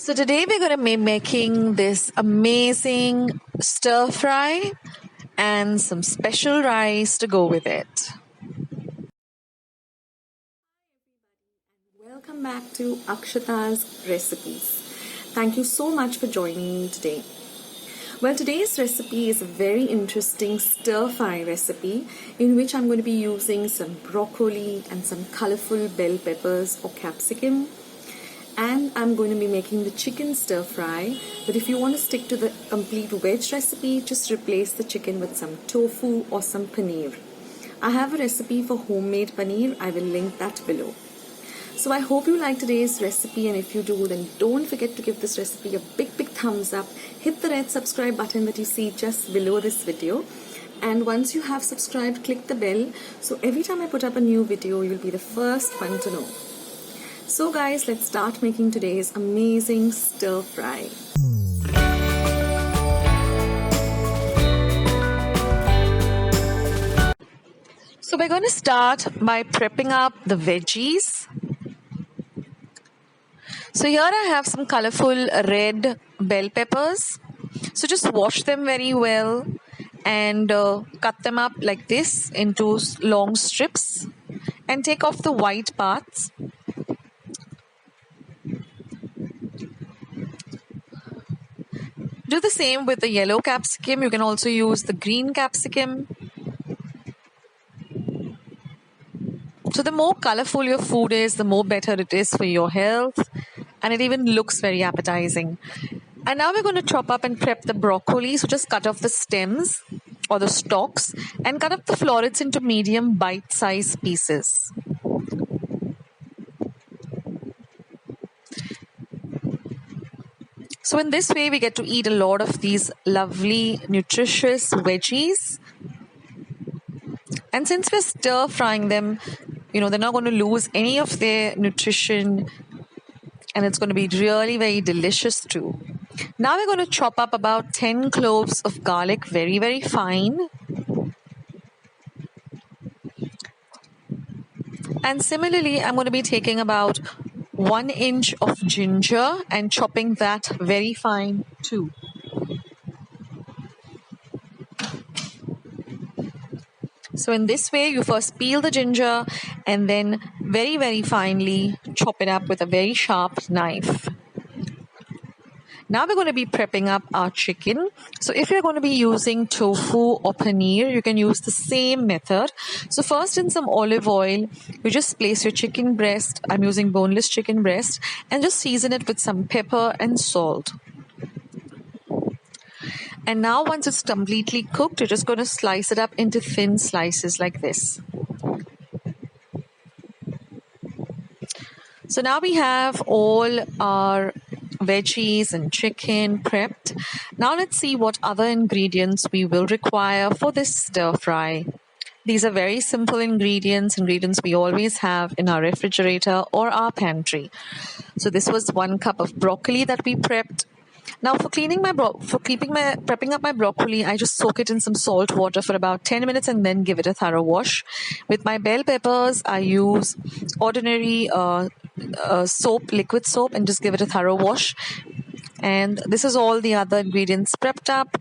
So today we're going to be making this amazing stir fry and some special rice to go with it. Welcome back to Akshata's recipes. Thank you so much for joining me today. Well, today's recipe is a very interesting stir fry recipe in which I'm going to be using some broccoli and some colorful bell peppers or capsicum. And I'm going to be making the chicken stir fry. But if you want to stick to the complete veg recipe, just replace the chicken with some tofu or some paneer. I have a recipe for homemade paneer. I will link that below. So I hope you like today's recipe, and if you do, then don't forget to give this recipe a big thumbs up. Hit the red subscribe button that you see just below this video. And once you have subscribed, click the bell. So every time I put up a new video, you'll be the first one to know. So guys, let's start making today's amazing stir fry. So we're going to start by prepping up the veggies. So here I have some colorful red bell peppers. So just wash them very well and cut them up like this into long strips and take off the white parts. Do the same with the yellow capsicum. You can also use the green capsicum. So the more colorful your food is, the more better it is for your health, and it even looks very appetizing. And now we're going to chop up and prep the broccoli. So just cut off the stems or the stalks and cut up the florets into medium bite-sized pieces. So in this way, we get to eat a lot of these lovely, nutritious veggies. And since we're stir frying them, they're not going to lose any of their nutrition, and it's going to be really very delicious too. Now we're going to chop up about 10 cloves of garlic very, very fine. And similarly, I'm going to be taking about 1 inch of ginger and chopping that very fine too. So in this way, you first peel the ginger and then very, very finely chop it up with a very sharp knife. Now we're going to be prepping up our chicken. So if you're going to be using tofu or paneer, you can use the same method. So first, in some olive oil, you just place your chicken breast. I'm using boneless chicken breast, and just season it with some pepper and salt. And now once it's completely cooked, you're just going to slice it up into thin slices like this. So now we have all our veggies and chicken prepped. Now let's see what other ingredients we will require for this stir fry. These are very simple ingredients we always have in our refrigerator or our pantry. So this was 1 cup of broccoli that we prepped. Now for prepping up my broccoli, I just soak it in some salt water for about 10 minutes and then give it a thorough wash. With my bell peppers, I use ordinary liquid soap, and just give it a thorough wash. And this is all the other ingredients prepped up.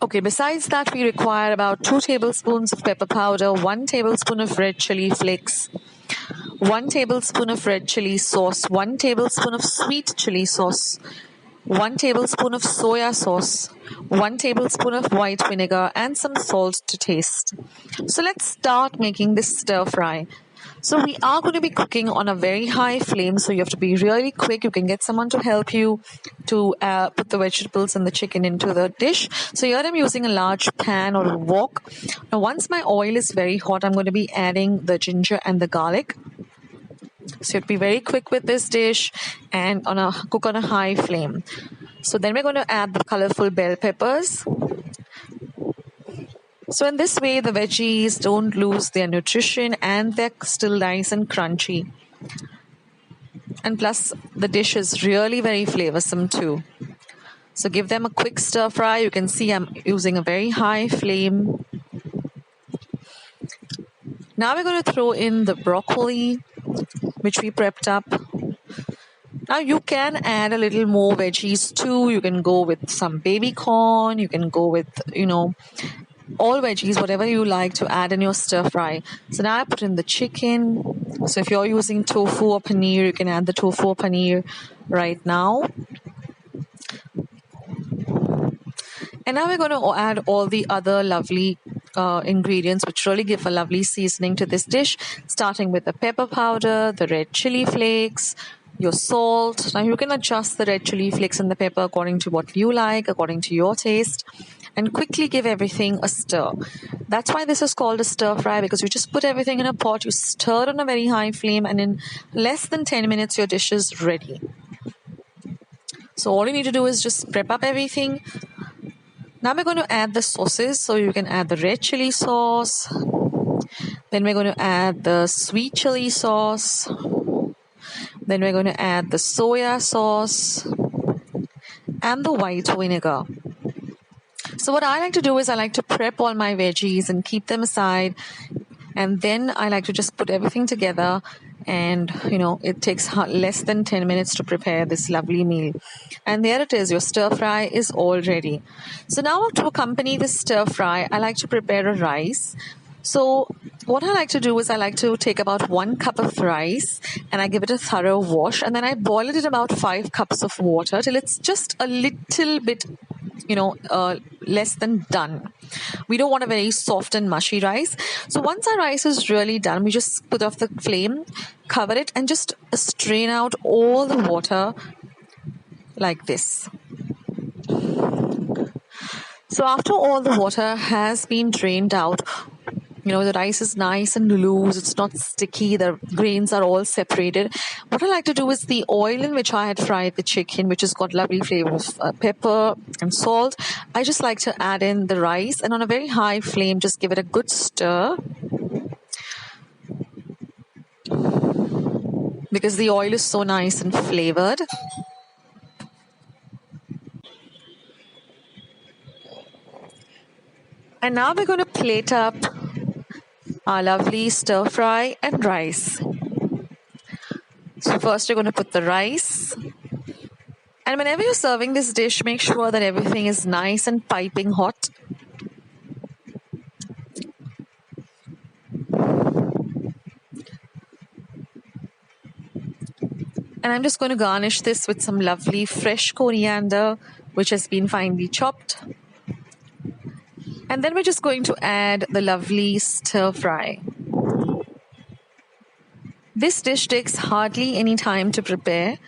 Okay, besides that, we require about 2 tablespoons of pepper powder, 1 tablespoon of red chili flakes, 1 tablespoon of red chili sauce, 1 tablespoon of sweet chili sauce, 1 tablespoon of soya sauce, 1 tablespoon of white vinegar, and some salt to taste. So let's start making this stir fry. So we are going to be cooking on a very high flame, so you have to be really quick. You can get someone to help you to put the vegetables and the chicken into the dish. So here I'm using a large pan or a wok. Now once my oil is very hot, I'm going to be adding the ginger and the garlic. So you have to be very quick with this dish and cook on a high flame. So then we're going to add the colorful bell peppers. So in this way, the veggies don't lose their nutrition and they're still nice and crunchy. And plus, the dish is really very flavoursome too. So give them a quick stir fry. You can see I'm using a very high flame. Now we're going to throw in the broccoli, which we prepped up. Now you can add a little more veggies too. You can go with some baby corn. You can go with, all veggies, whatever you like to add in your stir fry. So now I put in the chicken. So if you're using tofu or paneer, you can add the tofu or paneer right now. And now we're going to add all the other lovely ingredients which really give a lovely seasoning to this dish, starting with the pepper powder, the red chili flakes, your salt. Now you can adjust the red chili flakes and the pepper according to what you like, according to your taste, and quickly give everything a stir. That's why this is called a stir fry, because you just put everything in a pot, you stir it on a very high flame, and in less than 10 minutes your dish is ready. So all you need to do is just prep up everything. Now we're going to add the sauces. So you can add the red chili sauce. Then we're going to add the sweet chili sauce. Then we're going to add the soya sauce and the white vinegar. So what I like to do is I like to prep all my veggies and keep them aside. And then I like to just put everything together, and it takes less than 10 minutes to prepare this lovely meal. And there it is, your stir fry is all ready. So now to accompany this stir fry, I like to prepare a rice. So what I like to do is I like to take about 1 cup of rice and I give it a thorough wash, and then I boil it in about 5 cups of water till it's just a little bit less than done. We don't want a very soft and mushy rice. So once our rice is really done, we just put off the flame, cover it, and just strain out all the water like this. So after all the water has been drained out, the rice is nice and loose. It's not sticky. The grains are all separated. What I like to do is the oil in which I had fried the chicken, which has got lovely flavor of pepper and salt, I just like to add in the rice, and on a very high flame, just give it a good stir. Because the oil is so nice and flavored. And now we're going to plate up our lovely stir fry and rice. So first you're going to put the rice. And whenever you're serving this dish, make sure that everything is nice and piping hot. And I'm just going to garnish this with some lovely fresh coriander, which has been finely chopped. And then we're just going to add the lovely stir fry. This dish takes hardly any time to prepare,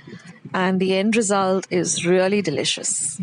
and the end result is really delicious.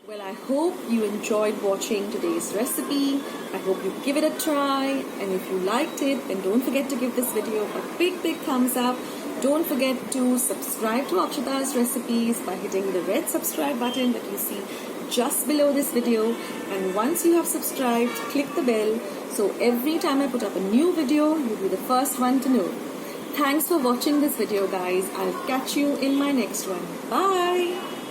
Well, I hope you enjoyed watching today's recipe. I hope you give it a try, and if you liked it, then don't forget to give this video a big thumbs up. Don't forget to subscribe to Akshata's recipes by hitting the red subscribe button that you see just below this video. And once you have subscribed, click the bell so every time I put up a new video, you'll be the first one to know. Thanks for watching this video, guys. I'll catch you in my next one. Bye!